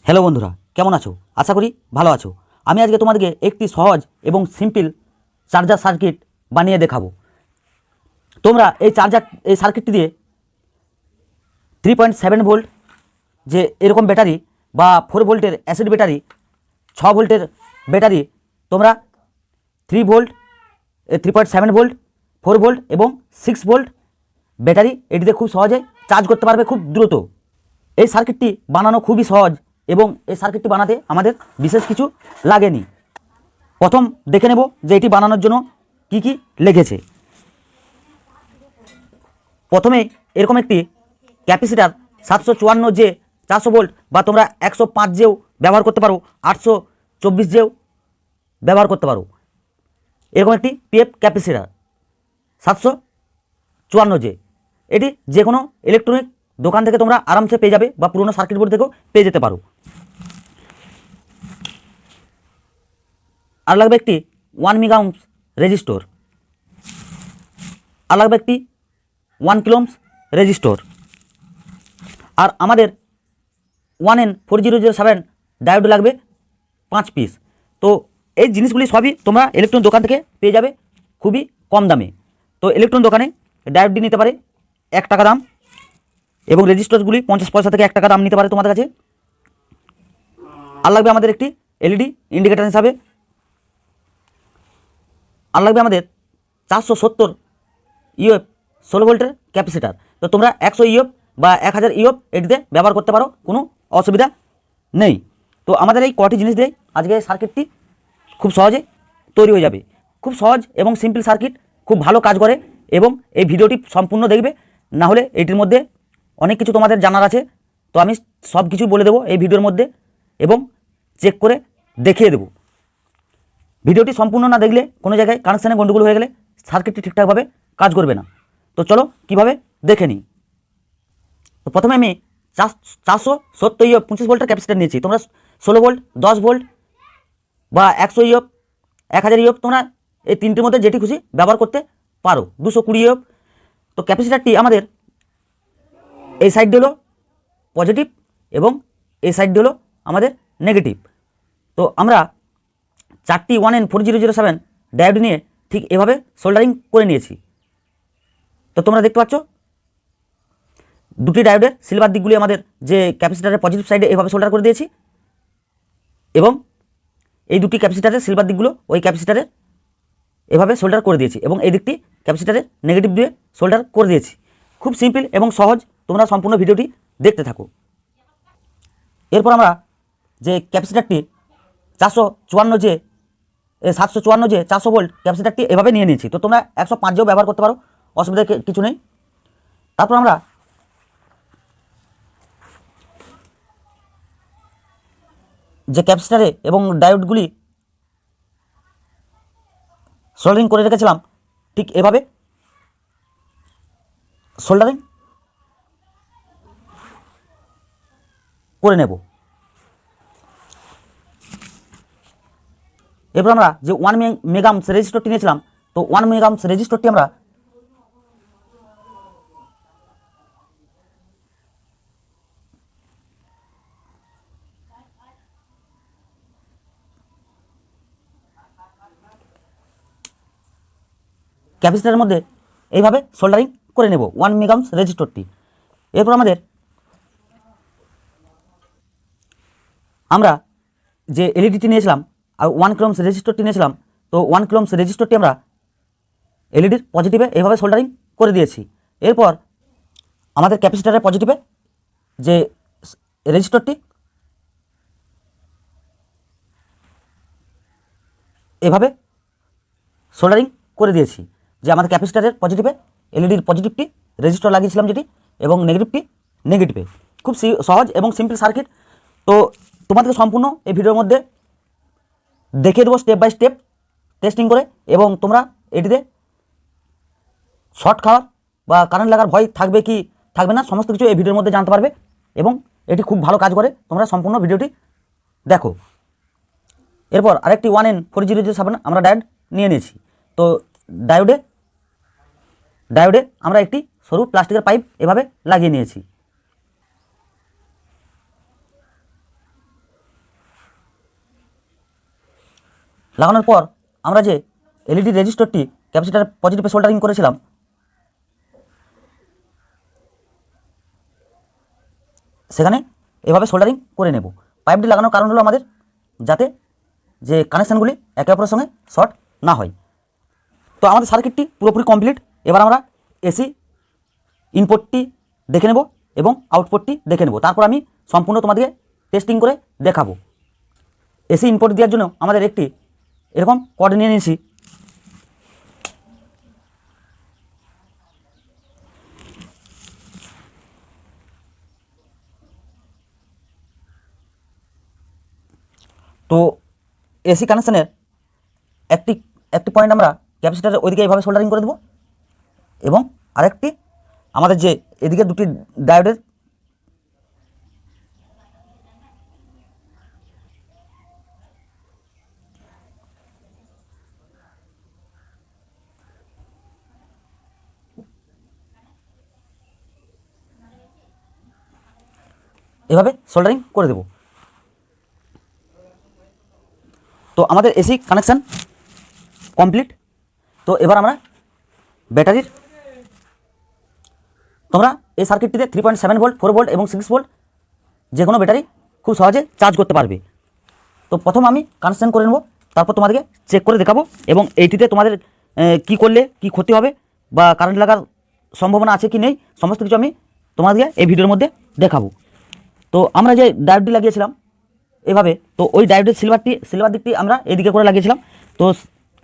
Hello বন্ধুরা, কেমন আছো? আশা করি ভালো আছো। আমি আজকে তোমাদেরকে একটি সহজ এবং সিম্পল চার্জার সার্কিট বানিয়ে দেখাবো। তোমরা এই সার্কিটটি দিয়ে 3.7 ভোল্ট যে এরকম ব্যাটারি বা 4 ভোল্টের অ্যাসিড ব্যাটারি, 6 ভোল্টের ব্যাটারি তোমরা 3 ভোল্ট 3.7 ভোল্ট, 4 ভোল্ট এবং 6 ভোল্ট ব্যাটারি এটিতে খুব সহজে চার্জ করতে পারবে, খুব দ্রুত। এই সার্কিটটি বানানো খুবই সহজ এবং এই সার্কিটটি বানাতে আমাদের বিশেষ কিছু লাগেনি। প্রথম দেখে নেব যে এটি বানানোর জন্য কি কি লেগেছে। প্রথমে এরকম একটি ক্যাপাসিটার 754 জে 400 ভোল্ট বা তোমরা 105 জেও ব্যবহার করতে পারো, 824 জেও ব্যবহার করতে পারো। এরকম একটি পিএফ ক্যাপাসিটার 754 জে, এটি যে কোনো ইলেকট্রনিক দোকান থেকে তোমরা আরামসে পেয়ে যাবে বা পুরোনো সার্কিট বোর্ড থেকেও পেয়ে যেতে পারো। আর লাগবে একটি 1 মেগা ওহম রেজিস্টর, আর লাগবে একটি 1 কিলো ওহম রেজিস্টর, আর আমাদের 1N4007 ডায়োড লাগবে 5 পিস। তো এই জিনিসগুলি সবই তোমরা ইলেকট্রনিক দোকান থেকে পেয়ে যাবে খুবই কম দামে। তো ইলেকট্রনিক দোকানে ডায়োডটি নিতে পারে 1 টাকা দাম এবং রেজিস্টরগুলি 50 পয়সা থেকে 1 টাকা দাম নিতে পারে তোমাদের কাছে। আর লাগবে আমাদের একটি এলইডি ইন্ডিকেটর হিসাবে, আর লাগবে আমাদের 470 ইউএফ 16 ভোল্টের ক্যাপাসিটার। তো তোমরা 100 ইউএফ বা 1000 ইউএফ এটিতে ব্যবহার করতে পারো, কোনো অসুবিধা নেই। তো আমাদের এই কটি জিনিস দিয়ে আজকে সার্কিটটি খুব সহজে তৈরি হয়ে যাবে। খুব সহজ এবং সিম্পল সার্কিট, খুব ভালো কাজ করে। এবং এই ভিডিওটি সম্পূর্ণ দেখবে, না হলে এটির মধ্যে অনেক কিছু তোমাদের জানার আছে। তো আমি সব কিছু বলে দেবো এই ভিডিওর মধ্যে এবং চেক করে দেখিয়ে দেবো। ভিডিওটি সম্পূর্ণ না দেখলে কোনো জায়গায় কানেকশানে গন্ডগোল হয়ে গেলে সার্কিটটি ঠিকঠাকভাবে কাজ করবে না। তো চলো কীভাবে দেখে নিই। তো প্রথমে আমি 470 ইউএফ 25 ভোল্টের ক্যাপাসিটার নিয়েছি। তোমরা 16 ভোল্ট, 10 ভোল্ট বা 100 ইউএফ, 1000 ইউএফ তোমরা এই তিনটির মধ্যে যেটি খুশি ব্যবহার করতে পারো। 220 ইউএফ। তো ক্যাপাসিটারটি আমাদের এই সাইড হলো পজিটিভ এবং এই সাইড হলো আমাদের নেগেটিভ। তো আমরা 4টি 1N4007 ডায়োড নিয়ে ঠিক এভাবে সোল্ডারিং করে নিয়েছি। তো তোমরা দেখতে পাচ্ছ দুটি ডায়োডের সিলভার দিকগুলি আমাদের যে ক্যাপাসিটারের পজিটিভ সাইডে এভাবে সোল্ডার করে দিয়েছি এবং এই দুটি ক্যাপাসিটারের সিলভার দিকগুলো ওই ক্যাপাসিটারে এভাবে সোল্ডার করে দিয়েছি এবং এই দিকটি ক্যাপাসিটারের নেগেটিভ দিয়ে সোল্ডার করে দিয়েছি। খুব সিম্পল এবং সহজ, তোমরা সম্পূর্ণ ভিডিওটি দেখতে থাকো। এরপর আমরা যে ক্যাপাসিটারটি 754 জে 400 ভোল্ট ক্যাপাসিটারটি এভাবে নিয়ে নিয়েছি। তো তোমরা 105 জেও ব্যবহার করতে পারো, অসুবিধা কিছু নেই। তারপর আমরা যে ক্যাপাসিটারে এবং ডায়োডগুলি সোল্ডারিং করে রেখেছিলাম ঠিক এভাবে সোল্ডারিং করে নেব। এরপর আমরা যে 1 মেগা ওহম রেজিস্টরটি নিয়েছিলাম, তো 1 মেগা ওহম রেজিস্টরটি আমরা ক্যাপাসিটারের মধ্যে এইভাবে সোল্ডারিং করে নেব 1 মেগা ওহম রেজিস্টরটি। এরপর আমরা যে এলইডিটি নিয়েছিলাম আর 1 কিলো ওহম রেজিস্টরটি নিয়েছিলাম, তো 1 কিলো ওহম রেজিস্টরটি আমরা এলইডির পজিটিভে এইভাবে সোল্ডারিং করে দিয়েছি। এরপর আমাদের ক্যাপাসিটারের পজিটিভে যে রেজিস্টরটি এভাবে সোল্ডারিং করে দিয়েছি, যে আমাদের ক্যাপাসিটারের পজিটিভে এলইডির পজিটিভটি রেজিস্টর লাগিয়েছিলাম যেটি এবং নেগেটিভটি নেগেটিভে। খুব সহজ এবং সিম্পল সার্কিট। তো তোমাদেরকে সম্পূর্ণ এই ভিডিওর মধ্যে দেখিয়ে দেবো স্টেপ বাই স্টেপ টেস্টিং করে, এবং তোমরা এটিতে শর্ট খাওয়ার বা কারেন্ট লাগার ভয় থাকবে কি থাকবে না সমস্ত কিছু এই ভিডিওর মধ্যে জানতে পারবে এবং এটি খুব ভালো কাজ করে। তোমরা সম্পূর্ণ ভিডিওটি দেখো। এরপর আরেকটি 1N4007 আমরা ডায়োড নিয়ে নিয়েছি। তো ডায়োডে আমরা একটি সরু প্লাস্টিকের পাইপ এভাবে লাগিয়ে নিয়েছি। লাগানোর পর আমরা যে এলইডি রেজিস্টরটি ক্যাপাসিটার পজিটিভে সোল্ডারিং করেছিলাম সেখানে এভাবে সোল্ডারিং করে নেব। পাইপটি লাগানোর কারণ হলো আমাদের যাতে যে কানেকশানগুলি একে অপরের সঙ্গে শর্ট না হয়। তো আমাদের সার্কিটটি পুরোপুরি কমপ্লিট। এবার আমরা এসি ইনপুটটি দেখে নেব এবং আউটপুটটি দেখে নেব, তারপর আমি সম্পূর্ণ তোমাদেরকে টেস্টিং করে দেখাবো। এসি ইনপুট দেওয়ার জন্য আমাদের একটি এরকম কর্ড নিয়ে নিয়েছি। তো এসি কানেকশানের একটি পয়েন্ট আমরা ক্যাপাসিটারের ওইদিকে এইভাবে সোল্ডারিং করে দেবো এবং আরেকটি আমাদের যে এদিকে দুটি ডায়োডের এভাবে সোল্ডারিং করে দেব। তো আমাদের এসি কানেকশান কমপ্লিট। তো এবার আমরা ব্যাটারির, তোমরা এই সার্কিটটিতে 3.7 ভোল্ট, 4 ভোল্ট এবং 6 ভোল্ট যে কোনো ব্যাটারি খুব সহজে চার্জ করতে পারবে। তো প্রথম আমি কানেকশান করে নেব, তারপর তোমাদেরকে চেক করে দেখাবো এবং এইটিতে তোমাদের কি করলে কি ক্ষতি হবে বা কারেন্ট লাগার সম্ভাবনা আছে কি নেই সমস্ত কিছু আমি তোমাদেরকে এই ভিডিওর মধ্যে দেখাবো। তো আমরা যে ডায়োডটি লাগিয়েছিলাম এভাবে, তো ওই ডায়োডের সিলভার দিকটি আমরা এদিকে করে লাগিয়েছিলাম। তো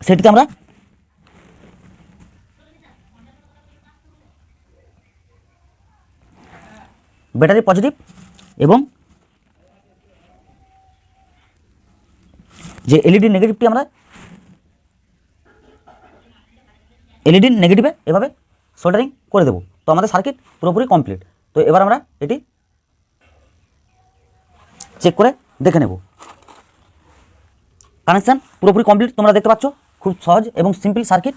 সেটিতে আমরা ব্যাটারি পজিটিভ এবং যে এলইডি নেগেটিভটি আমরা এলইডি নেগেটিভে এভাবে সোল্ডারিং করে দেবো। তো আমাদের সার্কিট পুরোপুরি কমপ্লিট। তো এবার আমরা এটি চেক করে দেখে নেব। কানেকশান পুরোপুরি কমপ্লিট, তোমরা দেখতে পাচ্ছ, খুব সহজ এবং সিম্পল সার্কিট।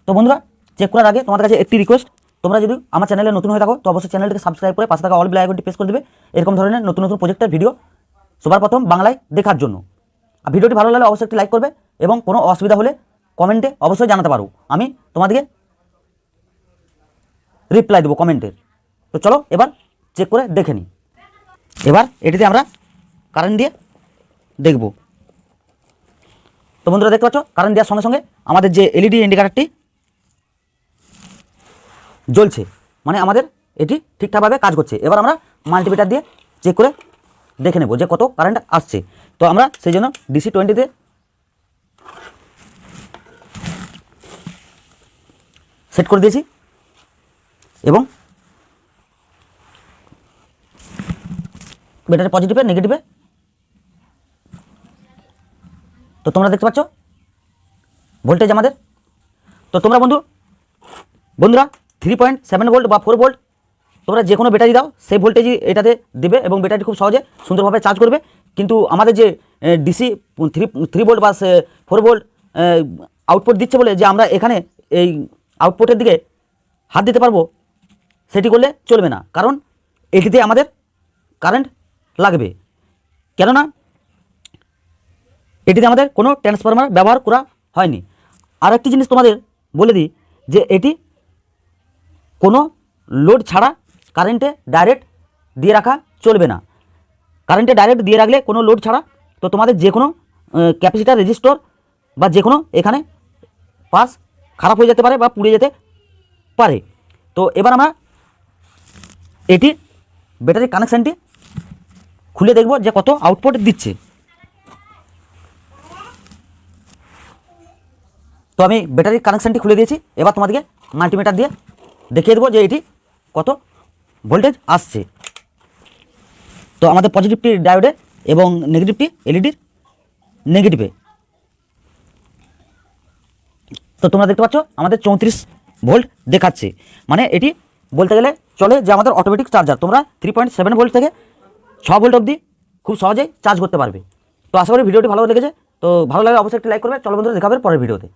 তো বন্ধুরা, চেক করার আগে তোমাদের কাছে একটি রিকোয়েস্ট, তোমরা যদি আমার চ্যানেলে নতুন হয়ে থাকো তো অবশ্যই চ্যানেলটিকে সাবস্ক্রাইব করে পাশে থাকা অল বেল আইকনটি প্রেস করে দেবে এরকম ধরনের নতুন নতুন প্রজেক্টের ভিডিও সবার প্রথম বাংলায় দেখার জন্য। আর ভিডিওটি ভালো লাগলে অবশ্যই একটি লাইক করবে এবং কোনো অসুবিধা হলে কমেন্টে অবশ্যই জানাতে পারো, আমি তোমাদেরকে রিপ্লাই দেবো কমেন্টের। তো চলো এবার চেক করে দেখে নিই। এবার এটিতে আমরা কারেন্ট দিয়ে দেখব। তো বন্ধুরা দেখতে পাচ্ছ, কারেন্ট দেওয়ার সঙ্গে সঙ্গে আমাদের যে এলইডি ইন্ডিকেটারটি জ্বলছে, মানে আমাদের এটি ঠিকঠাকভাবে কাজ করছে। এবার আমরা মাল্টিমিটার দিয়ে চেক করে দেখে নেব যে কত কারেন্ট আসছে। তো আমরা সেই জন্য DC-20-তে সেট করে দিয়েছি এবং ব্যাটারি পজিটিভে নেগেটিভে। তো তোমরা দেখতে পাচ্ছ ভোল্টেজ আমাদের। তো তোমরা বন্ধুরা 3.7 ভোল্ট বা 4 ভোল্ট তোমরা যে কোনো ব্যাটারি দাও, সেই ভোল্টেজই এটাতে দেবে এবং ব্যাটারি খুব সহজে সুন্দরভাবে চার্জ করবে। কিন্তু আমাদের যে DC 3 ভোল্ট বা 4 ভোল্ট আউটপুট দিচ্ছে বলে যে আমরা এখানে এই আউটপুটের দিকে হাত দিতে পারবো, সেটি করলে চলবে না। কারণ এটিতে আমাদের কারেন্ট লাগবে, কেননা এটিতে আমাদের কোনো ট্রান্সফরমার ব্যবহার করা হয়নি। আর একটি জিনিস তোমাদের বলে দিই যে এটি কোনো লোড ছাড়া কারেন্টে ডাইরেক্ট দিয়ে রাখা চলবে না। কারেন্টে ডাইরেক্ট দিয়ে রাখলে কোনো লোড ছাড়া তো তোমাদের যে কোনো ক্যাপাসিটার রেজিস্টর বা যে কোনো এখানে পাস খারাপ হয়ে যেতে পারে বা পুড়ে যেতে পারে। তো এবার আমরা এটি ব্যাটারি কানেকশানটি খুলে দেখব যে কত আউটপুট দিচ্ছে। তো আমি ব্যাটারি কানেকশানটি খুলে দিয়েছি। এবার তোমাদেরকে মাল্টিমিটার দিয়ে দেখিয়ে দেবো যে এটি কত ভোল্টেজ আসছে। তো আমাদের পজিটিভটি ডায়োডে এবং নেগেটিভটি এলইডির নেগেটিভে। তো তোমরা দেখতে পাচ্ছ আমাদের 34 ভোল্ট দেখাচ্ছে, মানে এটি বলতে গেলে চলে যে আমাদের অটোমেটিক চার্জার। তোমরা 3.7 ভোল্ট থেকে 6 ভোল্ট অবধি খুব সহজেই চার্জ করতে পারবে। তো আশা করি ভিডিওটি ভালো লেগেছে। তো ভালো লাগলে অবশ্যই একটি লাইক করবে। চলো বন্ধুরা, দেখা হবে পরের ভিডিওতে।